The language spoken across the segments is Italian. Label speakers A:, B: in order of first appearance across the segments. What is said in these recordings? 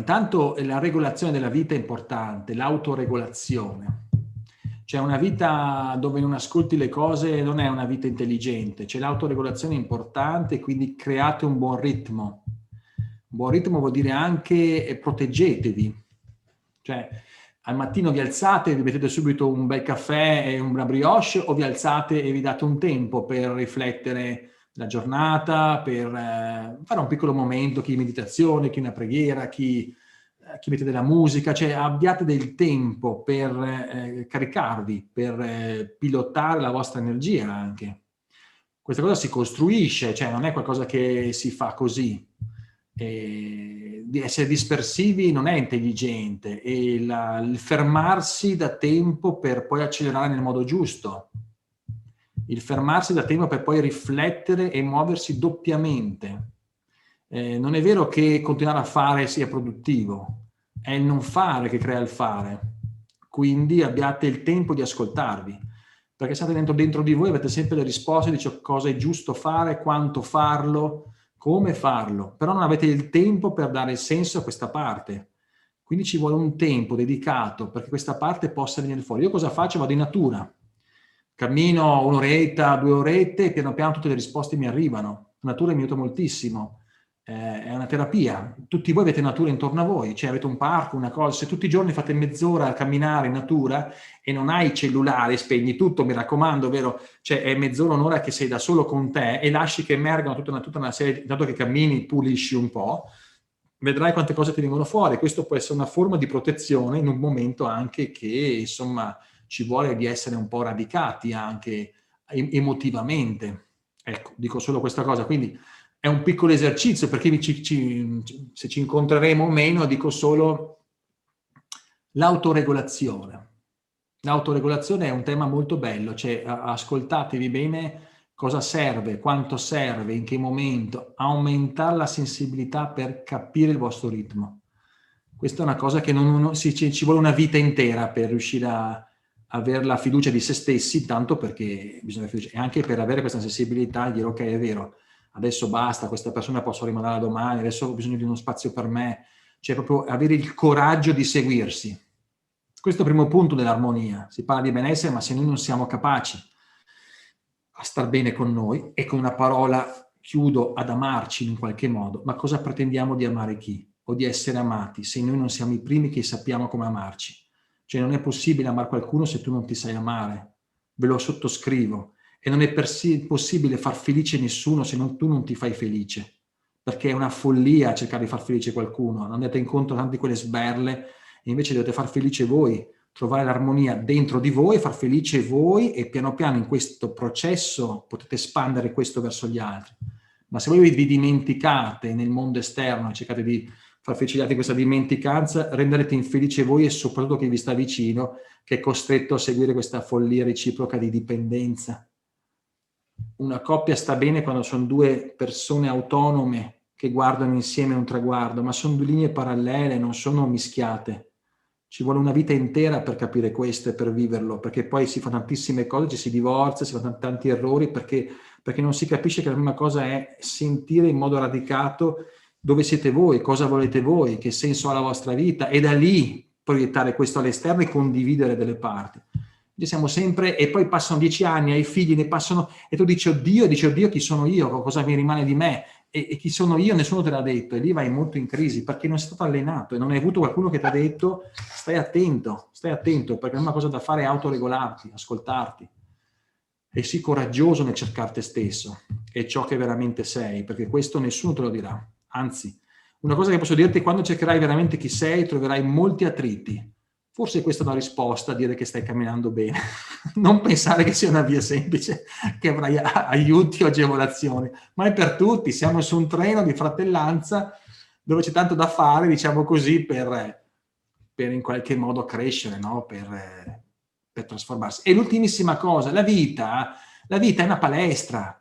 A: intanto la regolazione della vita è importante, l'autoregolazione. Cioè una vita dove non ascolti le cose non è una vita intelligente, c'è l'autoregolazione importante, quindi create un buon ritmo. Un buon ritmo vuol dire anche proteggetevi. Cioè al mattino vi alzate e vi mettete subito un bel caffè e una brioche, o vi alzate e vi date un tempo per riflettere la giornata, per fare un piccolo momento, chi meditazione, chi una preghiera, chi mette della musica, cioè abbiate del tempo per caricarvi, per pilotare la vostra energia anche. Questa cosa si costruisce, cioè non è qualcosa che si fa così. Di essere dispersivi non è intelligente, e il fermarsi da tempo per poi accelerare nel modo giusto, il fermarsi da tempo per poi riflettere e muoversi doppiamente. Non è vero che continuare a fare sia produttivo, è il non fare che crea il fare. Quindi abbiate il tempo di ascoltarvi, perché siate dentro di voi, avete sempre le risposte di ciò cosa è giusto fare, quanto farlo, come farlo, però non avete il tempo per dare senso a questa parte. Quindi ci vuole un tempo dedicato perché questa parte possa venire fuori. Io cosa faccio? Vado in natura, cammino un'oretta, 2 orette e piano piano tutte le risposte mi arrivano. La natura mi aiuta moltissimo, è una terapia. Tutti voi avete natura intorno a voi, cioè avete un parco, una cosa. Se tutti i giorni fate mezz'ora a camminare in natura e non hai cellulare, spegni tutto, mi raccomando, vero? Cioè è mezz'ora, un'ora che sei da solo con te e lasci che emergano tutta una serie, dato che cammini, pulisci un po', vedrai quante cose ti vengono fuori. Questo può essere una forma di protezione in un momento anche che, insomma, ci vuole di essere un po' radicati anche emotivamente. Ecco, dico solo questa cosa. Quindi è un piccolo esercizio, perché se ci incontreremo o meno, dico solo l'autoregolazione. L'autoregolazione è un tema molto bello, cioè ascoltatevi bene cosa serve, quanto serve, in che momento, aumentare la sensibilità per capire il vostro ritmo. Questa è una cosa che ci vuole una vita intera per riuscire a avere la fiducia di se stessi, tanto perché bisogna fiducia, e anche per avere questa sensibilità e dire ok, è vero, adesso basta, questa persona posso rimandarla domani, adesso ho bisogno di uno spazio per me, cioè proprio avere il coraggio di seguirsi. Questo è il primo punto dell'armonia. Si parla di benessere, ma se noi non siamo capaci a star bene con noi, e con una parola chiudo, ad amarci in qualche modo, ma cosa pretendiamo di amare chi? O di essere amati, se noi non siamo i primi che sappiamo come amarci? Cioè non è possibile amare qualcuno se tu non ti sai amare. Ve lo sottoscrivo. E non è possibile far felice nessuno se tu non ti fai felice, perché è una follia cercare di far felice qualcuno. Andate incontro a tante quelle sberle e invece dovete far felice voi, trovare l'armonia dentro di voi, far felice voi, e piano piano in questo processo potete espandere questo verso gli altri. Ma se voi vi dimenticate nel mondo esterno, cercate di far felice gli altri, questa dimenticanza, renderete infelice voi e soprattutto chi vi sta vicino, che è costretto a seguire questa follia reciproca di dipendenza. Una coppia sta bene quando sono 2 persone autonome che guardano insieme un traguardo, ma sono 2 linee parallele, non sono mischiate. Ci vuole una vita intera per capire questo e per viverlo, perché poi si fanno tantissime cose, ci si divorzia, si fanno tanti errori, perché non si capisce che la prima cosa è sentire in modo radicato dove siete voi, cosa volete voi, che senso ha la vostra vita, e da lì proiettare questo all'esterno e condividere delle parti. Siamo sempre, e poi passano 10 anni, ai figli ne passano, e tu dici oddio, chi sono io, cosa mi rimane di me, e chi sono io, nessuno te l'ha detto, e lì vai molto in crisi perché non sei stato allenato e non hai avuto qualcuno che ti ha detto stai attento, perché la prima cosa da fare è autoregolarti, ascoltarti, e sii coraggioso nel cercare te stesso e ciò che veramente sei, perché questo nessuno te lo dirà. Anzi, una cosa che posso dirti: quando cercherai veramente chi sei troverai molti attriti. Forse questa è una risposta a dire che stai camminando bene. Non pensare che sia una via semplice, che avrai aiuti o agevolazioni, ma è per tutti. Siamo su un treno di fratellanza dove c'è tanto da fare, diciamo così, per in qualche modo crescere, no? Per trasformarsi. E l'ultimissima cosa, la vita è una palestra.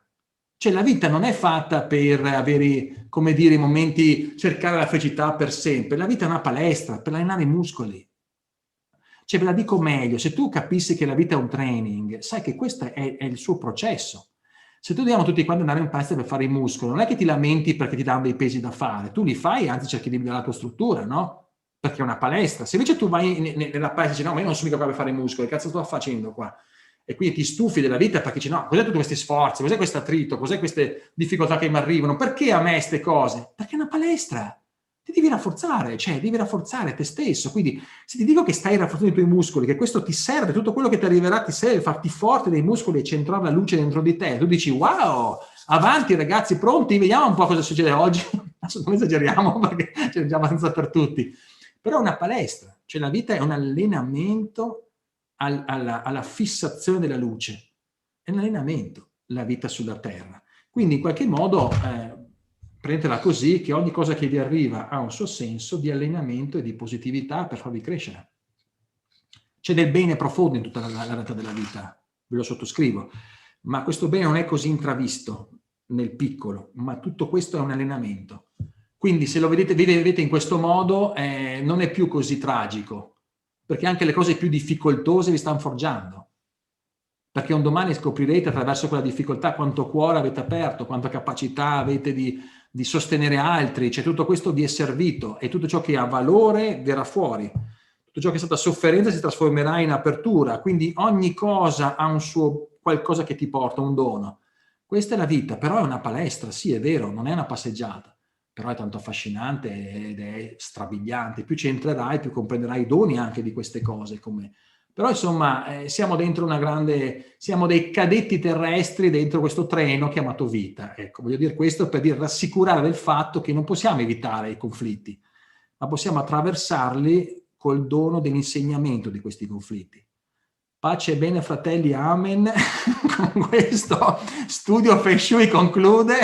A: Cioè la vita non è fatta per avere, come dire, i momenti, cercare la felicità per sempre. La vita è una palestra per allenare i muscoli. Cioè, ve la dico meglio, se tu capissi che la vita è un training, sai che questo è il suo processo. Se tu dobbiamo tutti quanti andare in palestra per fare i muscoli, non è che ti lamenti perché ti danno dei pesi da fare, tu li fai, anzi cerchi di migliorare la tua struttura, no? Perché è una palestra. Se invece tu vai nella palestra e dici no, ma io non sono mica qua per fare i muscoli, che cazzo sto facendo qua? E quindi ti stufi della vita perché dici no, cos'è tutti questi sforzi, cos'è questo attrito, cos'è queste difficoltà che mi arrivano, perché a me queste cose? Perché è una palestra, ti devi rafforzare, cioè devi rafforzare te stesso, quindi se ti dico che stai rafforzando i tuoi muscoli, che questo ti serve, tutto quello che ti arriverà ti serve, farti forte dei muscoli e centrare la luce dentro di te, tu dici wow, avanti ragazzi, pronti, vediamo un po' cosa succede oggi, adesso non esageriamo perché c'è già abbastanza per tutti, però è una palestra, cioè la vita è un allenamento alla fissazione della luce, è un allenamento la vita sulla terra, quindi in qualche modo prendetela così, che ogni cosa che vi arriva ha un suo senso di allenamento e di positività per farvi crescere. C'è del bene profondo in tutta la realtà della vita, ve lo sottoscrivo, ma questo bene non è così intravisto nel piccolo, ma tutto questo è un allenamento. Quindi se lo vedete in questo modo non è più così tragico, perché anche le cose più difficoltose vi stanno forgiando. Perché un domani scoprirete attraverso quella difficoltà quanto cuore avete aperto, quanta capacità avete di sostenere altri, cioè tutto questo vi è servito e tutto ciò che ha valore verrà fuori. Tutto ciò che è stata sofferenza si trasformerà in apertura, quindi ogni cosa ha un suo qualcosa che ti porta, un dono. Questa è la vita, però è una palestra, sì è vero, non è una passeggiata, però è tanto affascinante ed è strabiliante. Più ci entrerai, più comprenderai i doni anche di queste cose, come... Però insomma siamo dentro siamo dei cadetti terrestri dentro questo treno chiamato vita. Ecco, voglio dire questo per rassicurare del fatto che non possiamo evitare i conflitti, ma possiamo attraversarli col dono dell'insegnamento di questi conflitti. Pace e bene fratelli, amen. Con questo studio Feng Shui conclude.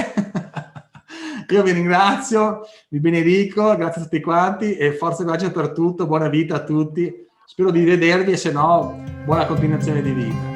A: Io vi ringrazio, vi benedico, grazie a tutti quanti e forza e pace per tutto, buona vita a tutti. Spero di vedervi e se no, buona continuazione di vita.